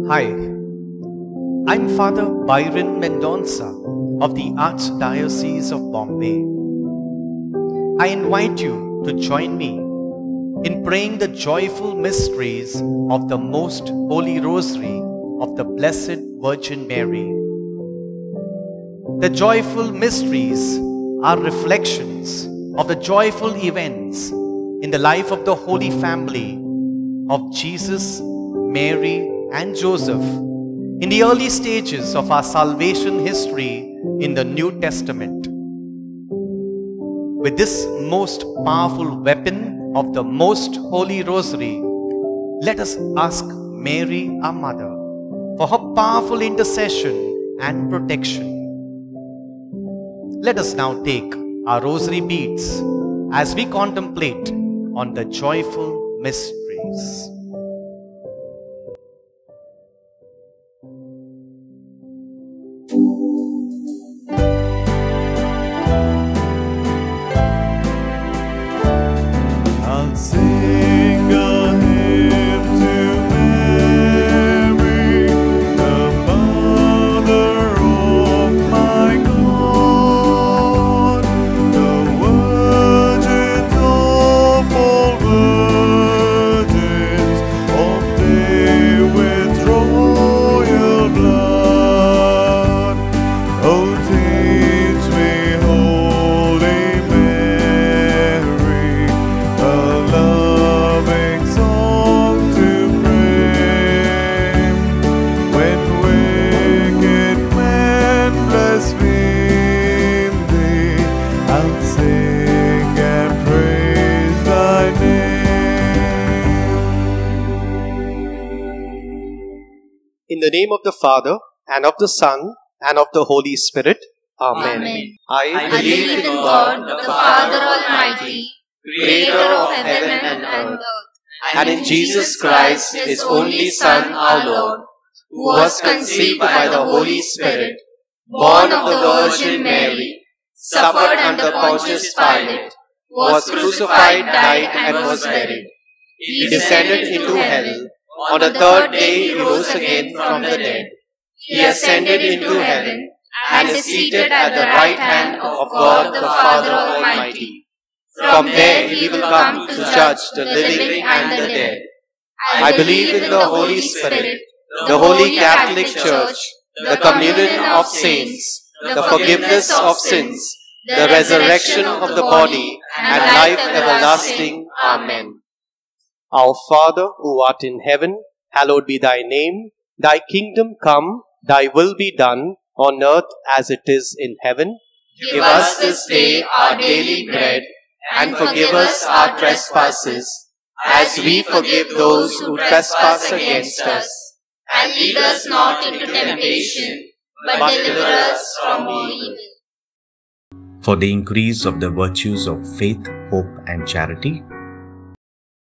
Hi, I'm Father Byron Mendonça of the Archdiocese of Bombay. I invite you to join me in praying the joyful mysteries of the Most Holy Rosary of the Blessed Virgin Mary. The joyful mysteries are reflections of the joyful events in the life of the Holy Family of Jesus, Mary, and Joseph in the early stages of our salvation history in the New Testament. With this most powerful weapon of the Most Holy Rosary, let us ask Mary, our Mother, for her powerful intercession and protection. Let us now take our rosary beads as we contemplate on the joyful mysteries. In the name of the Father, and of the Son, and of the Holy Spirit. Amen. Amen. I believe in God, the Father Almighty, Creator of heaven and earth, and in Jesus Christ, His only Son, our Lord, who was conceived by the Holy Spirit, born of the Virgin Mary, suffered under Pontius Pilate, was crucified, died, and was buried. He descended into hell. On the third day He rose again from the dead. He ascended into heaven and is seated at the right hand of God the Father Almighty. From there He will come to judge the living and the dead. I believe in the Holy Spirit, the Holy Catholic Church, the communion of saints, the forgiveness of sins, the resurrection of the body, and life everlasting. Amen. Our Father, who art in heaven, hallowed be thy name. Thy kingdom come, thy will be done, on earth as it is in heaven. Give us this day our daily bread, and forgive us our trespasses, as we forgive those who trespass against us. And lead us not into temptation, but deliver us from all evil. For the increase of the virtues of faith, hope, and charity.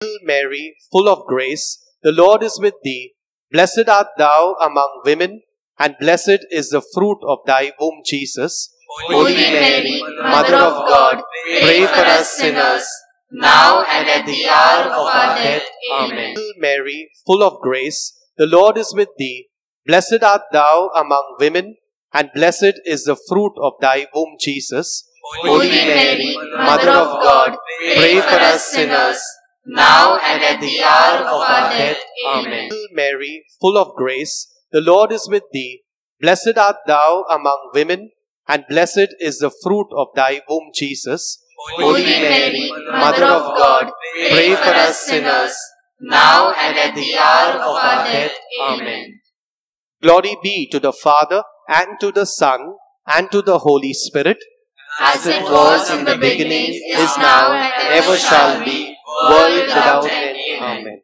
Hail Mary, full of grace, the Lord is with thee. Blessed art thou among women, and blessed is the fruit of thy womb, Jesus. Holy Mary, Mother of God, pray for us sinners, now and at the hour of our death. Amen. Hail Mary, full of grace, the Lord is with thee. Blessed art thou among women, and blessed is the fruit of thy womb, Jesus. Holy Mary, Mother of God, pray for us sinners, now and at the hour of our death. Amen. Hail Mary, full of grace, the Lord is with thee. Blessed art thou among women, and blessed is the fruit of thy womb, Jesus. Holy Mary, Mother of God, pray for us sinners, now and at the hour of our death. Amen. Glory be to the Father, and to the Son, and to the Holy Spirit. As it was in the beginning, is now, and ever shall be, world without end. Amen.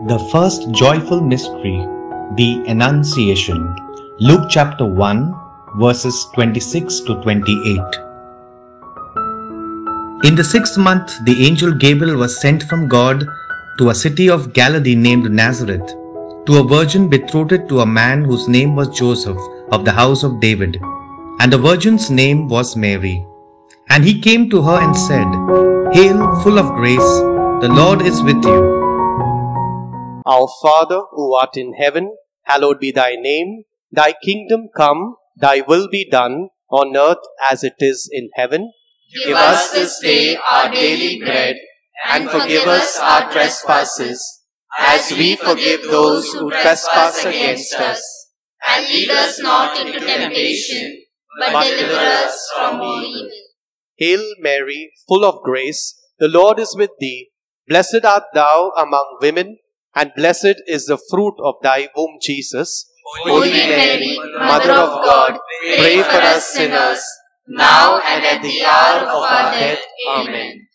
The first joyful mystery, the Annunciation. Luke chapter 1, verses 26 to 28. In the 6th month, the angel Gabriel was sent from God to a city of Galilee named Nazareth, to a virgin betrothed to a man whose name was Joseph, of the house of David. and the virgin's name was Mary. And he came to her and said, Hail, full of grace, the Lord is with you. Our Father, who art in heaven, hallowed be thy name. Thy kingdom come, thy will be done, on earth as it is in heaven. Give us this day our daily bread, and forgive us our trespasses, as we forgive those who trespass against us. And lead us not into temptation, but deliver us from evil. Hail Mary, full of grace, the Lord is with thee. Blessed art thou among women, and blessed is the fruit of thy womb, Jesus. Holy Mary, Mother of God, pray for us sinners, now and at the hour of our death. Amen.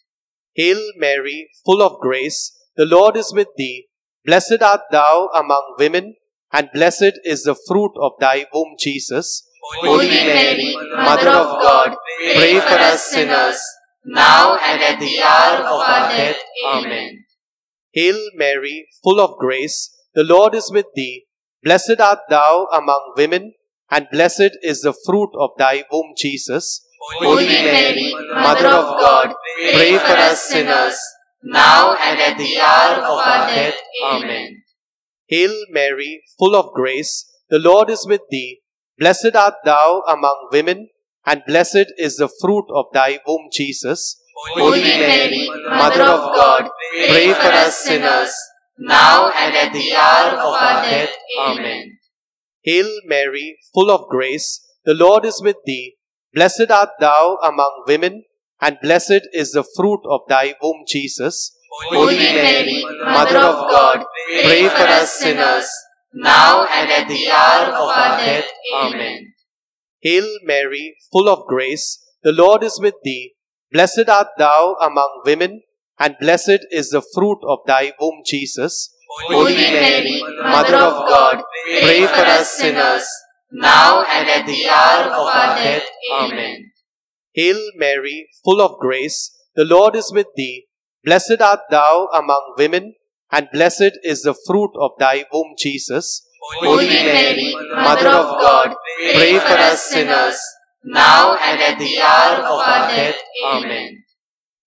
Hail Mary, full of grace, the Lord is with thee. Blessed art thou among women, and blessed is the fruit of thy womb, Jesus. Holy Mary, Mother of God, pray for us sinners, now and at the hour of our death. Amen. Hail Mary, full of grace, the Lord is with thee. Blessed art thou among women, and blessed is the fruit of thy womb, Jesus. Holy Mary, Mother of God, pray for us sinners, now and at the hour of our death. Amen. Hail Mary, full of grace, the Lord is with thee. Blessed art thou among women, and blessed is the fruit of thy womb, Jesus. Holy Mary, Mother of God, pray for us sinners, now and at the hour of our death. Amen. Hail Mary, full of grace, the Lord is with thee. Blessed art thou among women, and blessed is the fruit of thy womb, Jesus. Holy Mary, Mother of God, pray for us sinners, now and at the hour of our death. Amen. Hail Mary, full of grace, the Lord is with thee. Blessed art thou among women, and blessed is the fruit of thy womb, Jesus. Holy Mary, Mother of God, pray for us sinners, now and at the hour of our death. Amen. Hail Mary, full of grace, the Lord is with thee. Blessed art thou among women, and blessed is the fruit of thy womb, Jesus. Holy Mary, Mother of God, pray for us sinners, now and at the hour of our death. Amen.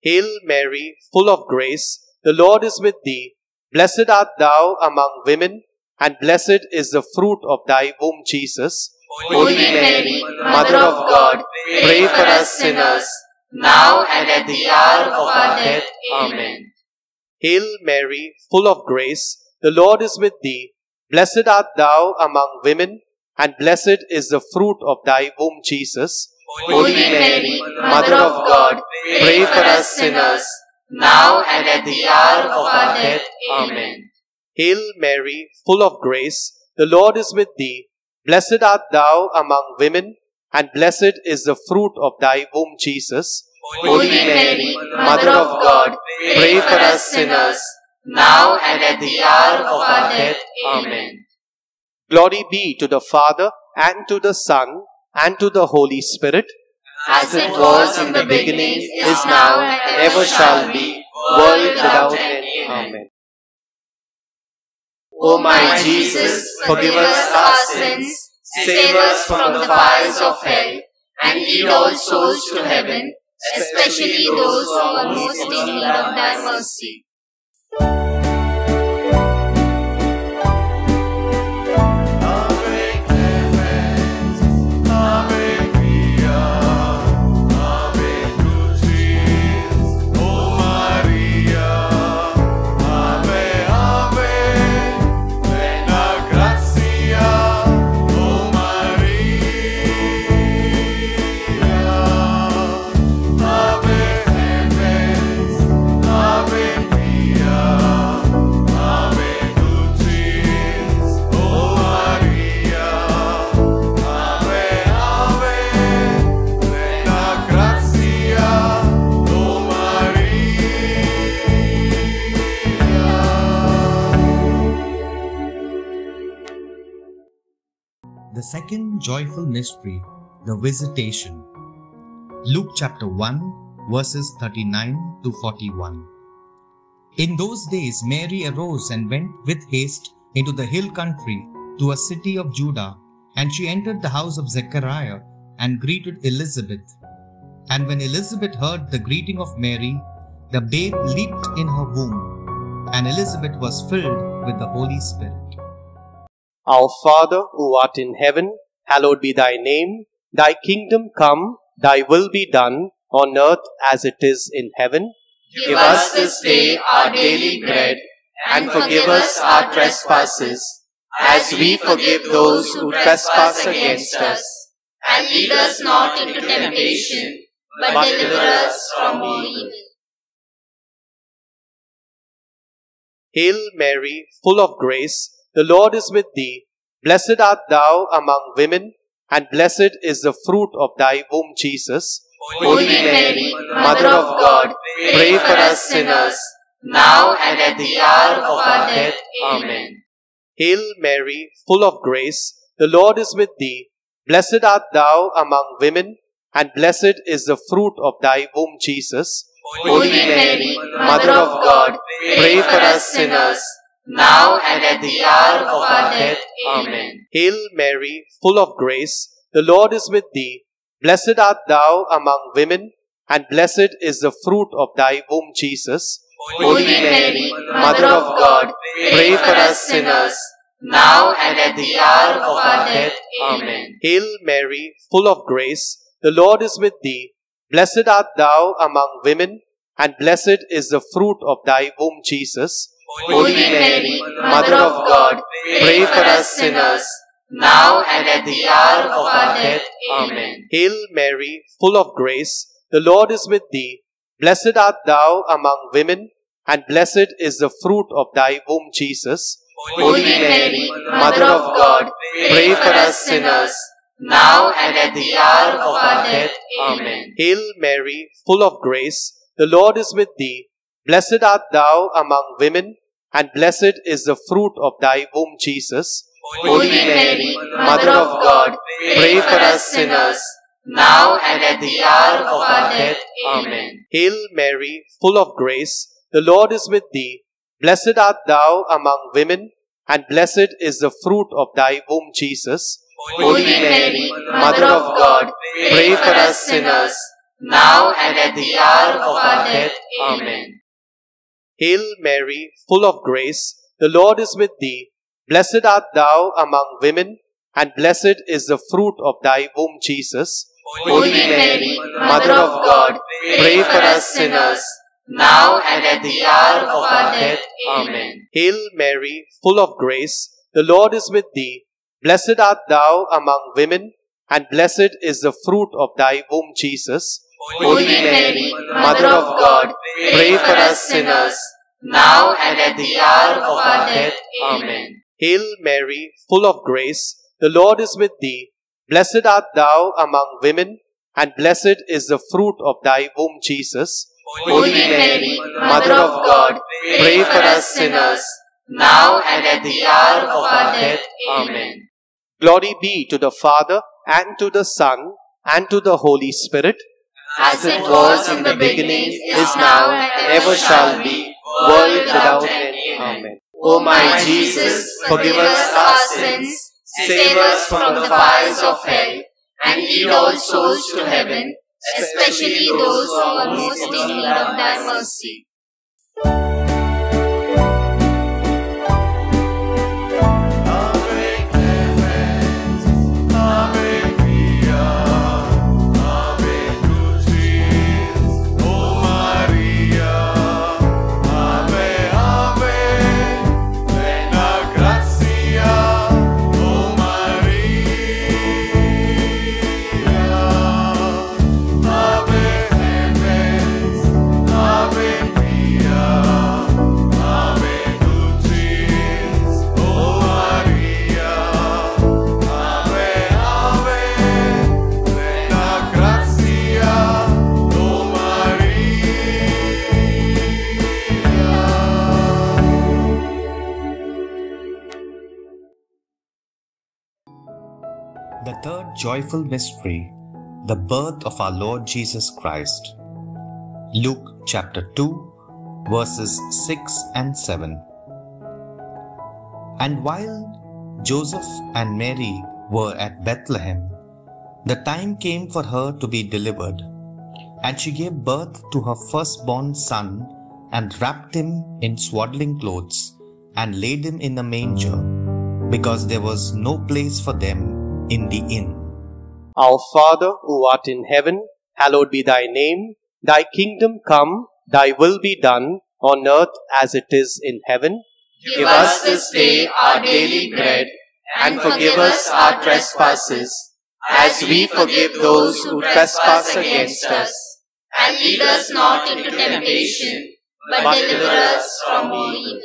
Hail Mary, full of grace, the Lord is with thee. Blessed art thou among women, and blessed is the fruit of thy womb, Jesus. Holy Mary, Mother of God, pray for us sinners, now and at the hour of our death. Amen. Hail Mary, full of grace, the Lord is with thee. Blessed art thou among women, and blessed is the fruit of thy womb, Jesus. Holy Mary, Mother of God, pray for us sinners, now and at the hour of our death. Amen. Hail Mary, full of grace, the Lord is with thee. Blessed art thou among women, and blessed is the fruit of thy womb, Jesus. Holy Mary, Mother of God, pray for us sinners, now and at the hour of our death. Amen. Glory be to the Father, and to the Son, and to the Holy Spirit, as it was in the beginning, is now, and ever shall be, world without end. Amen. O my Jesus, forgive us our sins, save us from the fires of hell, and lead all souls to heaven, especially those who are most in need of thy mercy. The second joyful mystery, the Visitation. Luke chapter 1, verses 39 to 41. In those days Mary arose and went with haste into the hill country to a city of Judah, and she entered the house of Zechariah and greeted Elizabeth. And when Elizabeth heard the greeting of Mary, the babe leaped in her womb, and Elizabeth was filled with the Holy Spirit. Our Father, who art in heaven, hallowed be thy name. Thy kingdom come, thy will be done, on earth as it is in heaven. Give us this day our daily bread, and forgive us our trespasses, as we forgive those who trespass against us. And lead us not into temptation, but deliver us from evil. Hail Mary, full of grace, the Lord is with thee. Blessed art thou among women, and blessed is the fruit of thy womb, Jesus. Holy Mary, Mother of God, pray for us sinners, now and at the hour of our death. Amen. Hail Mary, full of grace, the Lord is with thee. Blessed art thou among women, and blessed is the fruit of thy womb, Jesus. Holy Mary, Mother of God, pray for us sinners, now and at the hour of our death. Amen. Hail Mary, full of grace, the Lord is with thee. Blessed art thou among women, and blessed is the fruit of thy womb, Jesus. Holy Mary, Mother of God, pray for us sinners, now and at the hour of our death. Amen. Hail Mary, full of grace, the Lord is with thee. Blessed art thou among women, and blessed is the fruit of thy womb, Jesus. Holy Mary, Mother of God, pray for us sinners, now and at the hour of our death. Amen. Hail Mary, full of grace, the Lord is with thee. Blessed art thou among women, and blessed is the fruit of thy womb, Jesus. Holy Mary, Mother of God, pray for us sinners, now and at the hour of our death. Amen. Hail Mary, full of grace, the Lord is with thee. Blessed art thou among women, and blessed is the fruit of thy womb, Jesus. Holy Mary, Mother of God, pray for us sinners, now and at the hour of our death. Amen. Hail Mary, full of grace, the Lord is with thee. Blessed art thou among women, and blessed is the fruit of thy womb, Jesus. Holy Mary, Mother of God, pray for us sinners, now and at the hour of our death. Amen. Hail Mary, full of grace, the Lord is with thee. Blessed art thou among women, and blessed is the fruit of thy womb, Jesus. Holy Mary, Mother of God, pray for us sinners, now and at the hour of our death. Amen. Hail Mary, full of grace, the Lord is with thee. Blessed art thou among women, and blessed is the fruit of thy womb, Jesus. Holy Mary, Mother of God, pray for us sinners, now and at the hour of our death. Amen. Hail Mary, full of grace, the Lord is with thee. Blessed art thou among women, and blessed is the fruit of thy womb, Jesus. Holy Mary, Mother of God, pray for us sinners, now and at the hour of our death. Amen. Glory be to the Father, and to the Son, and to the Holy Spirit, as it was in the beginning, is now, and ever shall be, world without end. Amen. O my Jesus, forgive us our sins, save us from the fires of hell, and lead all souls to heaven, especially those who are most in need of thy mercy. The third joyful mystery, the birth of our Lord Jesus Christ. Luke chapter 2, verses 6 and 7. And while Joseph and Mary were at Bethlehem, The time came for her to be delivered, and she gave birth to her firstborn son, and wrapped him in swaddling clothes, and laid him in a manger, because there was no place for them in the inn. Our Father, who art in heaven, hallowed be thy name. Thy kingdom come, thy will be done, on earth as it is in heaven. Give us this day our daily bread, and forgive us our trespasses, as we forgive those who trespass against us. And lead us not into temptation, but deliver us from evil.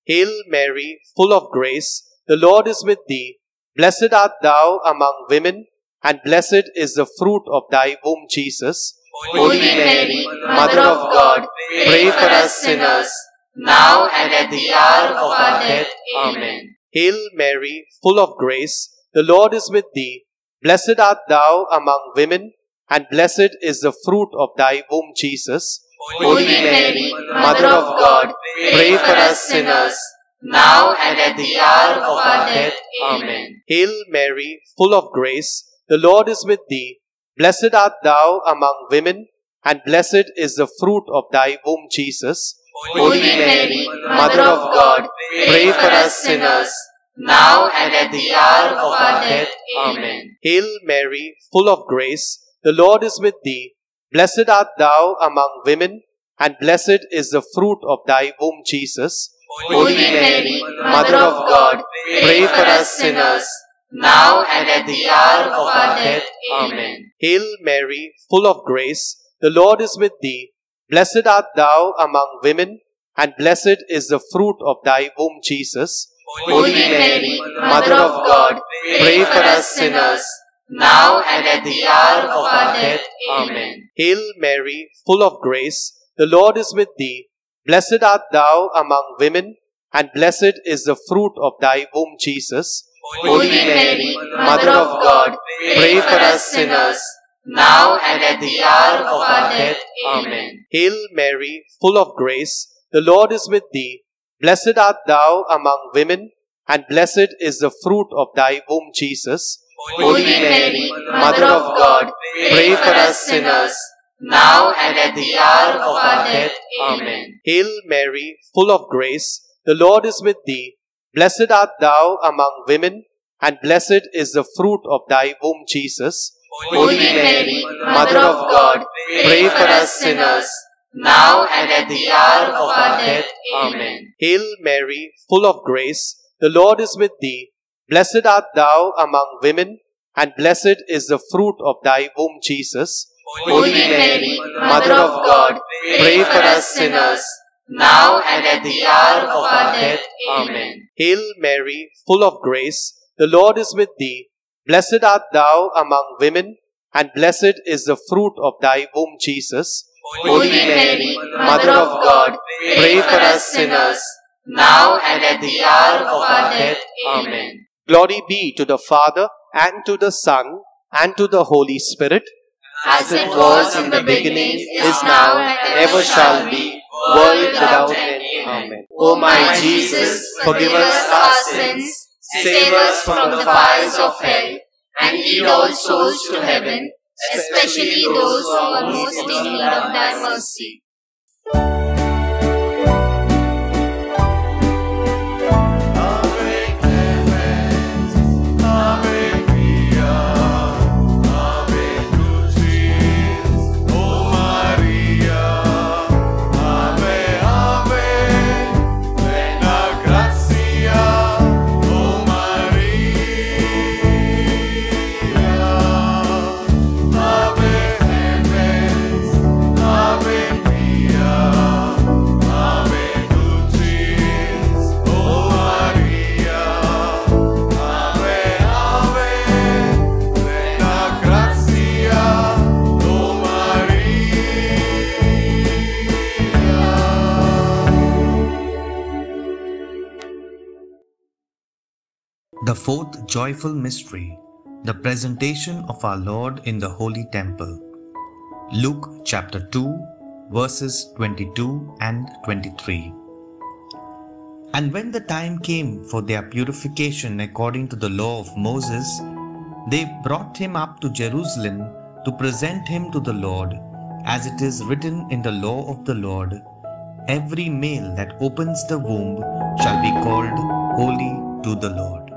Hail Mary, full of grace, the Lord is with thee. Blessed art thou among women, and blessed is the fruit of thy womb, Jesus. Holy Mary, Mother of God, pray for us sinners, now and at the hour of our death. Amen. Hail Mary, full of grace, the Lord is with thee. Blessed art thou among women, and blessed is the fruit of thy womb, Jesus. Holy Mary, Mother of God, pray for us sinners, now and at the hour of our death. Amen. Hail Mary, full of grace, the Lord is with thee. Blessed art thou among women, and blessed is the fruit of thy womb, Jesus. Holy Mary, Mother of God, pray for us sinners, now and at the hour of our death. Amen. Hail Mary, full of grace, the Lord is with thee. Blessed art thou among women, and blessed is the fruit of thy womb, Jesus. Holy Mary, Mother of God, pray for us sinners, now and at the hour of our death. Amen. Hail Mary, full of grace, the Lord is with thee. Blessed art thou among women, and blessed is the fruit of thy womb, Jesus. Holy Mary, Mother of God, pray for us sinners, now and at the hour of our death. Amen. Hail Mary, full of grace, the Lord is with thee. Blessed art thou among women, and blessed is the fruit of thy womb, Jesus. Holy Mary, Mother of God, pray for us sinners, now and at the hour of our death. Amen. Hail Mary, full of grace, the Lord is with thee. Blessed art thou among women, and blessed is the fruit of thy womb, Jesus. Holy Mary, Mother of God, pray for us sinners, now and at the hour of our death. Amen. Hail Mary, full of grace, the Lord is with thee. Blessed art thou among women, and blessed is the fruit of thy womb, Jesus. Holy Mary, Mother of God, pray for us sinners, now and at the hour of our death. Amen. Hail Mary, full of grace, the Lord is with thee. Blessed art thou among women, and blessed is the fruit of thy womb, Jesus. Holy Mary, Mother of God, pray for us sinners, now and at the hour of our death. Amen. Hail Mary, full of grace, the Lord is with thee. Blessed art thou among women, and blessed is the fruit of thy womb, Jesus. Holy Mary, Mother of God, pray for us sinners, now and at the hour of our death. Amen. Glory be to the Father, and to the Son, and to the Holy Spirit, as it was in the beginning, is now, and ever shall be, world without end. Amen. O my Jesus, forgive us our sins, save us from the fires of hell, and lead all souls to heaven, especially those who are most in need of thy mercy. The fourth joyful mystery, the presentation of our Lord in the Holy Temple. Luke chapter 2, verses 22 and 23. And when the time came for their purification according to the law of Moses, They brought him up to Jerusalem to present him to the Lord, as it is written in the law of the Lord, every male that opens the womb shall be called holy to the Lord.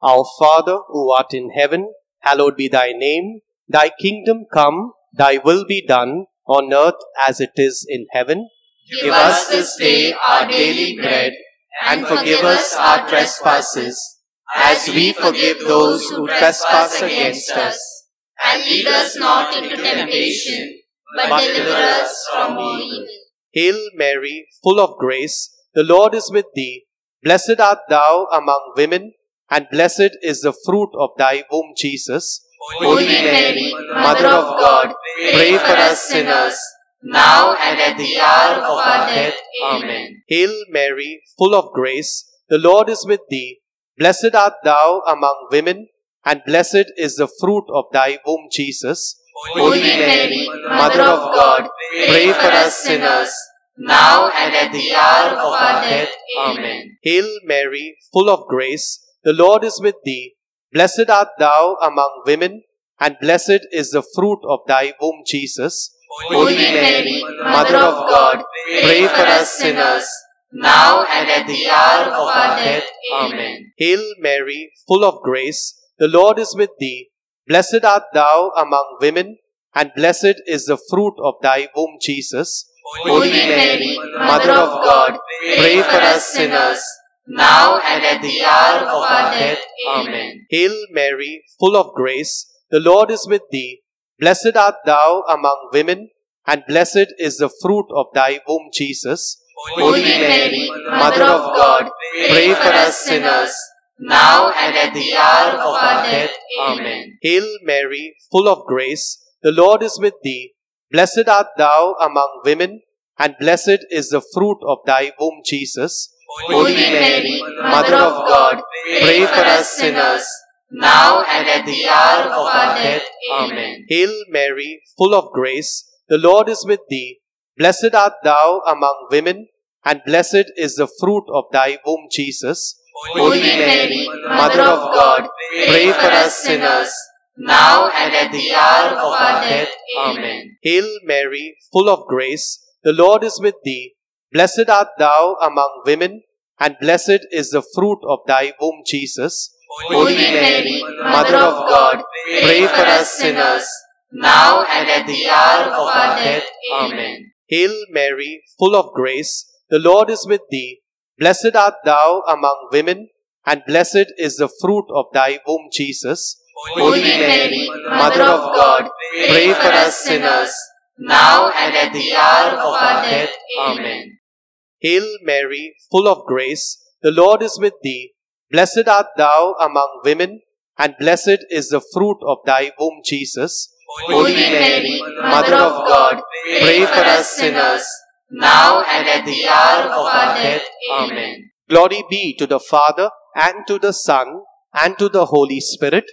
Our Father, who art in heaven, hallowed be thy name. Thy kingdom come, thy will be done, on earth as it is in heaven. Give us this day our daily bread, and forgive us our trespasses, as we forgive those who trespass against us. And lead us not into temptation, but deliver us from all evil. Hail Mary, full of grace, the Lord is with thee. Blessed art thou among women, and blessed is the fruit of thy womb, Jesus. Holy Mary, Mother of God, pray for us sinners, now and at the hour of our death. Amen. Hail Mary, full of grace, the Lord is with thee. Blessed art thou among women, and blessed is the fruit of thy womb, Jesus. Holy Mary, Mother of God, pray for us sinners, now and at the hour of our death. Amen. Hail Mary, full of grace, the Lord is with thee. Blessed art thou among women, and blessed is the fruit of thy womb, Jesus. Holy Mary, Mother of God, pray for us sinners, now and at the hour of our death. Amen. Hail Mary, full of grace, the Lord is with thee. Blessed art thou among women, and blessed is the fruit of thy womb, Jesus. Holy Mary, Mother of God, pray for us sinners, now and at the hour of our death. Amen. Hail Mary, full of grace, the Lord is with thee. Blessed art thou among women, and blessed is the fruit of thy womb, Jesus. Holy Mary, Mother of God, pray for us sinners, now and at the hour of our death. Amen. Hail Mary, full of grace, the Lord is with thee. Blessed art thou among women, and blessed is the fruit of thy womb, Jesus. Holy Mary, Mother of God, pray for us sinners, now and at the hour of our death. Amen. Hail Mary, full of grace, the Lord is with thee. Blessed art thou among women, and blessed is the fruit of thy womb, Jesus. Holy Mary, Mother of God, pray for us sinners, now and at the hour of our death. Amen. Hail Mary, full of grace, the Lord is with thee. Blessed art thou among women, and blessed is the fruit of thy womb, Jesus. Holy Mary, Mother of God, pray for us sinners, now and at the hour of our death. Amen. Hail Mary, full of grace, the Lord is with thee. Blessed art thou among women, and blessed is the fruit of thy womb, Jesus. Holy Mary, Mother of God, pray for us sinners, now and at the hour of our death. Amen. Hail Mary, full of grace, the Lord is with thee. Blessed art thou among women, and blessed is the fruit of thy womb, Jesus. Holy Mary, Mother of God, pray for us sinners, now and at the hour of our death. Amen. Glory be to the Father, and to the Son, and to the Holy Spirit.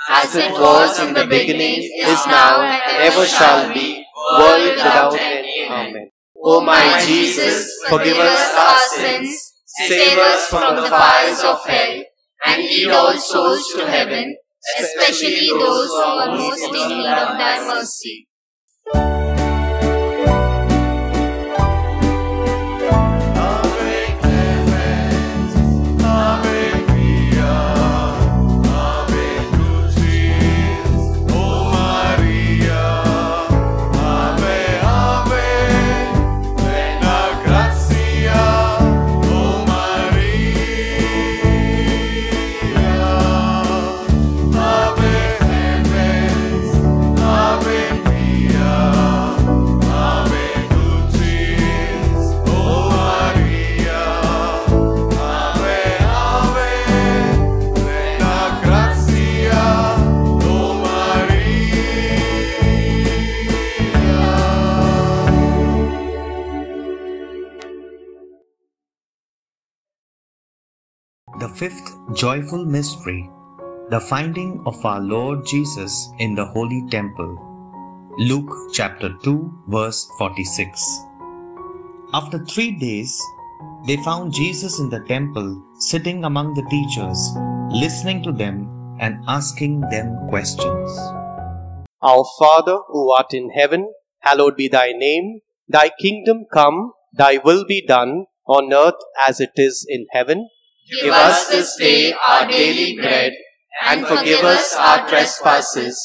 As it was in the beginning, is now, and ever shall be, world without end. Amen. O my Jesus, forgive us our sins, save us from the fires of hell, and lead all souls to heaven, especially those who are most in need of thy mercy. The fifth joyful mystery, the finding of our Lord Jesus in the Holy Temple. Luke chapter 2 verse 46. After 3 days, they found Jesus in the temple sitting among the teachers, listening to them and asking them questions. Our Father, who art in heaven, hallowed be thy name. Thy kingdom come, thy will be done, on earth as it is in heaven. Give us this day our daily bread, and forgive us our trespasses,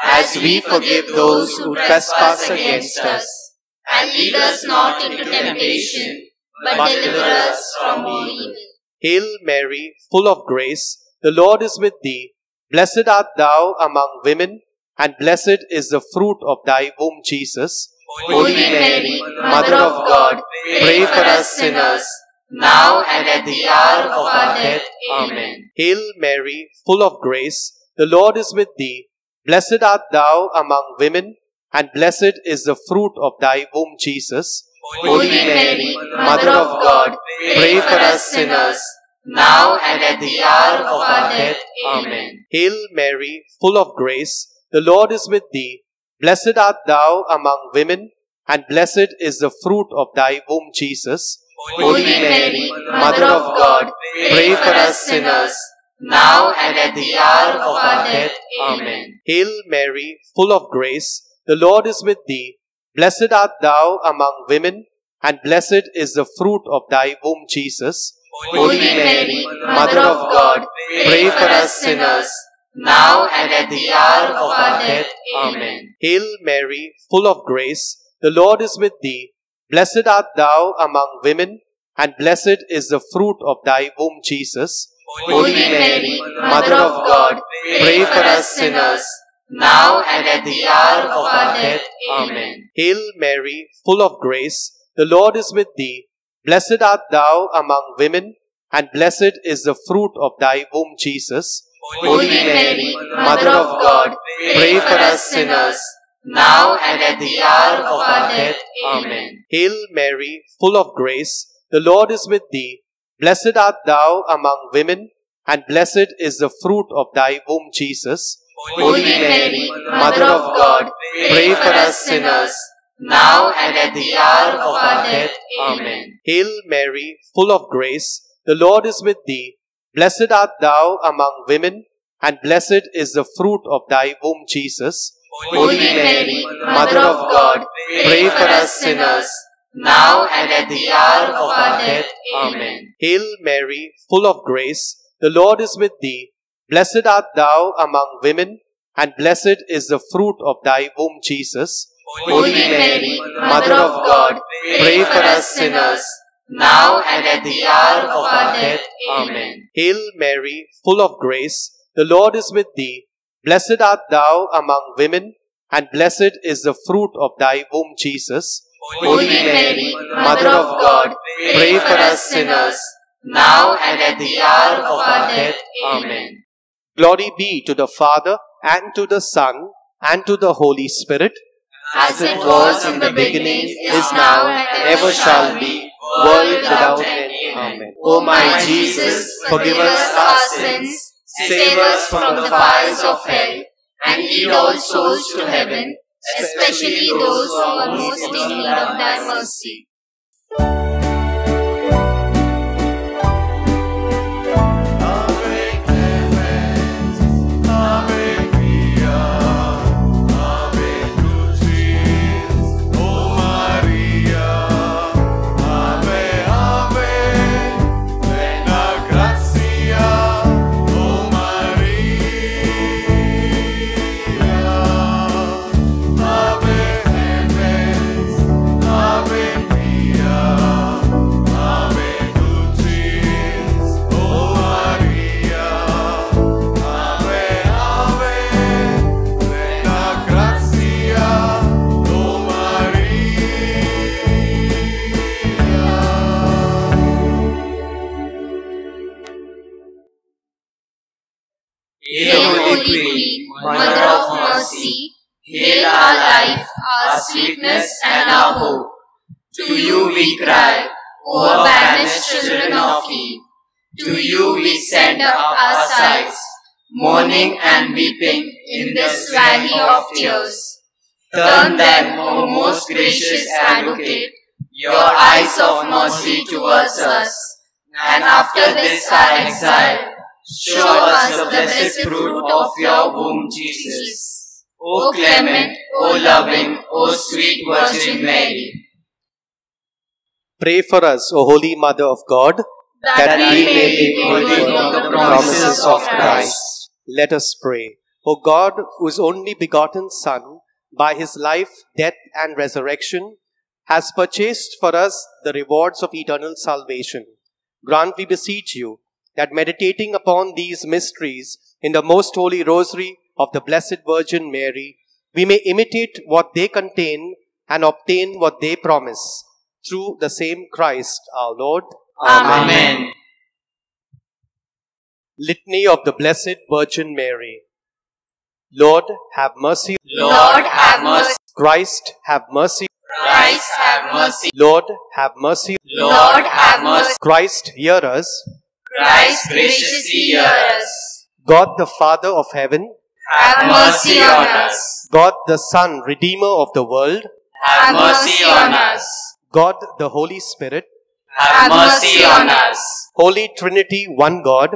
as we forgive those who trespass against us. And lead us not into temptation, but deliver us from all evil. Hail Mary, full of grace, the Lord is with thee. Blessed art thou among women, and blessed is the fruit of thy womb, Jesus. Holy Mary, Mother of God, pray for us sinners, now and at the hour of our death. Amen. Hail Mary, full of grace, the Lord is with thee. Blessed art thou among women, and blessed is the fruit of thy womb, Jesus. Holy Mary, Mother of God, pray for us sinners, now and at the hour of our death. Amen. Hail Mary, full of grace, the Lord is with thee. Blessed art thou among women, and blessed is the fruit of thy womb, Jesus. Holy Mary, Mother of God, pray for us sinners, now and at the hour of our death. Amen. Hail Mary, full of grace, the Lord is with thee. Blessed art thou among women, and blessed is the fruit of thy womb, Jesus. Holy Mary, Mother of God, pray for us sinners, now and at the hour of our death. Amen. Hail Mary, full of grace, the Lord is with thee. Blessed art thou among women, and blessed is the fruit of thy womb, Jesus. Holy Mary, Mother of God, pray for us sinners, now and at the hour of our death. Amen. Hail Mary, full of grace, the Lord is with thee. Blessed art thou among women, and blessed is the fruit of thy womb, Jesus. Holy Mary, Mother of God, pray for us sinners, now and at the hour of our death. Amen. Hail Mary, full of grace, the Lord is with thee. Blessed art thou among women, and blessed is the fruit of thy womb, Jesus. Holy Mary, Mother of God, pray for us sinners, now and at the hour of our death. Amen. Hail Mary, full of grace, the Lord is with thee. Blessed art thou among women, and blessed is the fruit of thy womb, Jesus. Holy Mary, Mother of God, pray for us sinners, now and at the hour of our death. Amen. Hail Mary, full of grace, the Lord is with thee. Blessed art thou among women, and blessed is the fruit of thy womb, Jesus. Holy Mary, Mother of God, pray for us sinners, now and at the hour of our death. Amen. Hail Mary, full of grace, the Lord is with thee. Blessed art thou among women, and blessed is the fruit of thy womb, Jesus. Holy Mary, Mother of God, pray for us sinners, now and at the hour of our death. Amen. Glory be to the Father, and to the Son, and to the Holy Spirit, as it was in the beginning, is now, and ever shall be, world without end. Amen. O my Jesus, forgive us our sins, save us from the fires of hell, and lead all souls to heaven, especially those who are most in need of thy mercy. Hail, Holy Queen, Mother of Mercy, hail our life, our sweetness, and our hope. To you we cry, O banished children of Eve. To you we send up our sighs, mourning and weeping in this valley of tears. Turn then, O most gracious Advocate, your eyes of mercy towards us, and after this our exile, show us the blessed fruit of your womb, Jesus. O clement, O loving, O sweet Virgin Mary. Pray for us, O Holy Mother of God, that we may be worthy of the promises of Christ. Let us pray. O God, whose only begotten Son, by his life, death, and resurrection, has purchased for us the rewards of eternal salvation, grant, we beseech you, that meditating upon these mysteries in the most holy rosary of the Blessed Virgin Mary, we may imitate what they contain and obtain what they promise, through the same Christ our Lord. Amen. Litany of the Blessed Virgin Mary. Lord, have mercy. Lord, have mercy. Christ, have mercy. Christ, have mercy. Lord, have mercy. Lord, have mercy. Christ, hear us. Christ, graciously hear us. God the Father of heaven, have mercy on us. God the Son, Redeemer of the world, have mercy on us. God the Holy Spirit, have mercy on us. Holy Trinity, one God,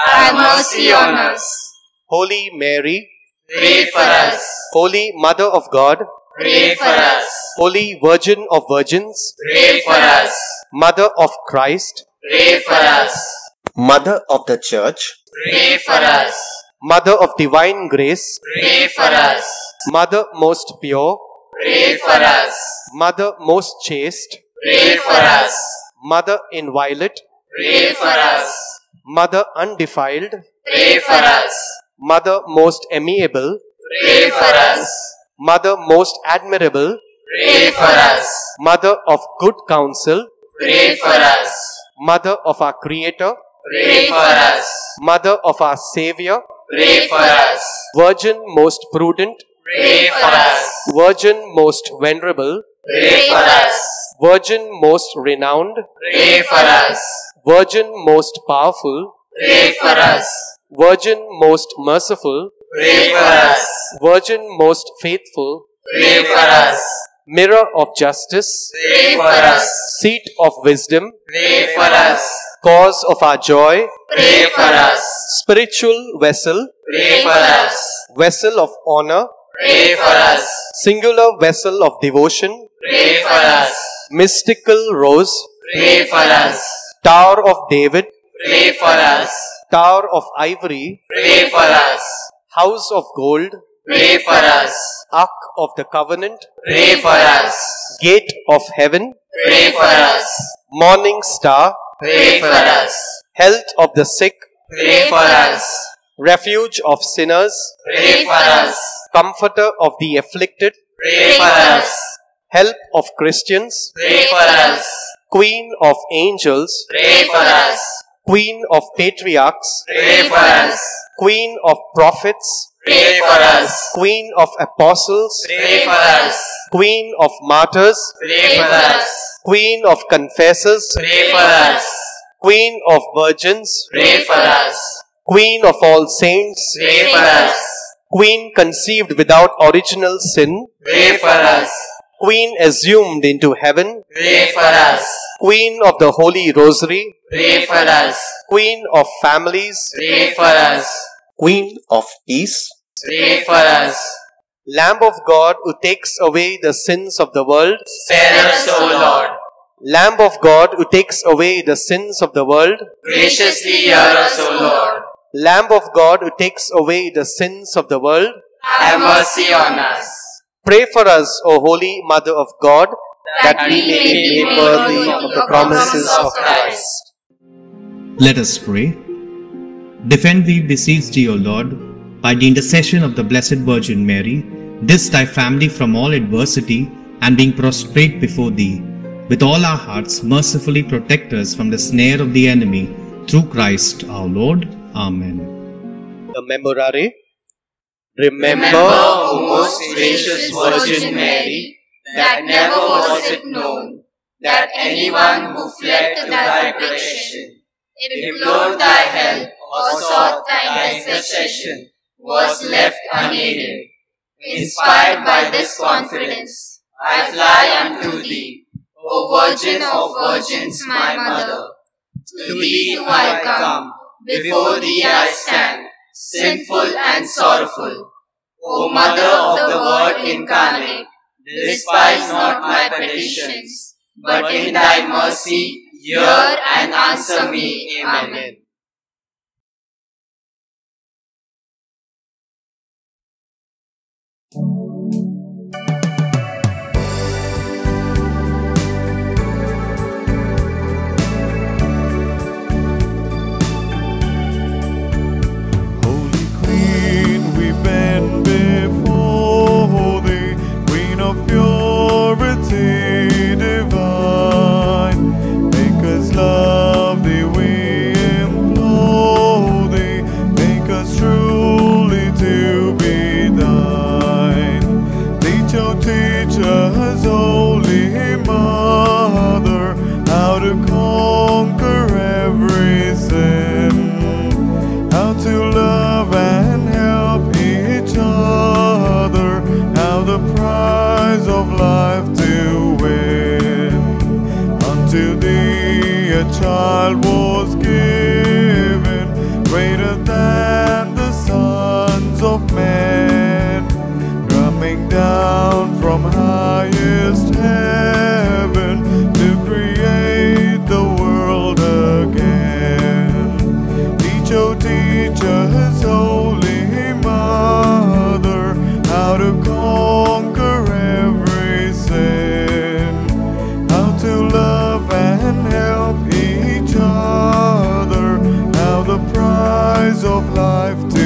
have mercy on us. Holy Mary, pray for us. Holy Mother of God, pray for us. Holy Virgin of Virgins, pray for us. Mother of Christ, pray for us. Mother of the Church, pray for us. Mother of divine grace, pray for us. Mother most pure, pray for us. Mother most chaste, pray for us. Mother inviolate, pray for us. Mother undefiled, pray for us. Mother most amiable, pray for us. Mother most admirable, pray for us. Mother of good counsel, pray for us. Mother of our Creator, pray for us. Mother of our Savior, pray for us. Virgin most prudent, pray for us. Virgin most venerable, pray for us. Virgin most renowned, pray for us. Virgin most powerful, pray for us. Virgin most merciful, pray for us. Virgin most faithful, pray for us. Mirror of justice, pray for us. Seat of wisdom, pray for us. Cause of our joy, pray for us. Spiritual vessel, pray for us. Vessel of honor, pray for us. Singular vessel of devotion, pray for us. Mystical rose, pray for us. Tower of David, pray for us. Tower of ivory, pray for us. House of gold, pray for us. Ark of the covenant, pray for us. Gate of heaven, pray for us. Morning star, pray for us. Health of the sick, pray for us. Refuge of sinners, pray for us. Comforter of the afflicted, pray for us. Help of Christians, pray for us. Queen of angels, pray for us. Queen of patriarchs, pray for us. Queen of prophets, pray for us. Queen of apostles, pray for us. Queen of martyrs, pray for us. Queen of confessors, pray for us. Queen of virgins, pray for us. Queen of all saints, pray for us. Queen conceived without original sin, pray for us. Queen assumed into heaven, pray for us. Queen of the Holy Rosary, pray for us. Queen of families, pray for us. Queen of peace, pray for us. Lamb of God who takes away the sins of the world, Spare us, O Lord. Lamb of God who takes away the sins of the world, Graciously hear us, O Lord. Lamb of God who takes away the sins of the world, Have mercy on us. pray for us, O Holy Mother of God, that we may be made worthy of the promises of Christ. Let us pray. Defend, we beseech thee, O Lord, by the intercession of the Blessed Virgin Mary, this thy family from all adversity, and being prostrate before thee, with all our hearts mercifully protect us from the snare of the enemy, through Christ our Lord. Amen. The Memorare. Remember, O most gracious Virgin Mary, that never was it known that anyone who fled to thy protection, implored thy help, or sought thy intercession, was left unaided. Inspired by this confidence, I fly unto thee, O Virgin of Virgins, my Mother. To thee do I come, Before thee I stand, sinful and sorrowful. O Mother of the Word incarnate, despise not my petitions, but in thy mercy hear and answer me. Amen. Child was given, greater than the sons of men, coming down from highest heaven to create the world again. Teach, O teach us, Holy Mother, how to conquer every sin, how to love and help each other, how the prize of life to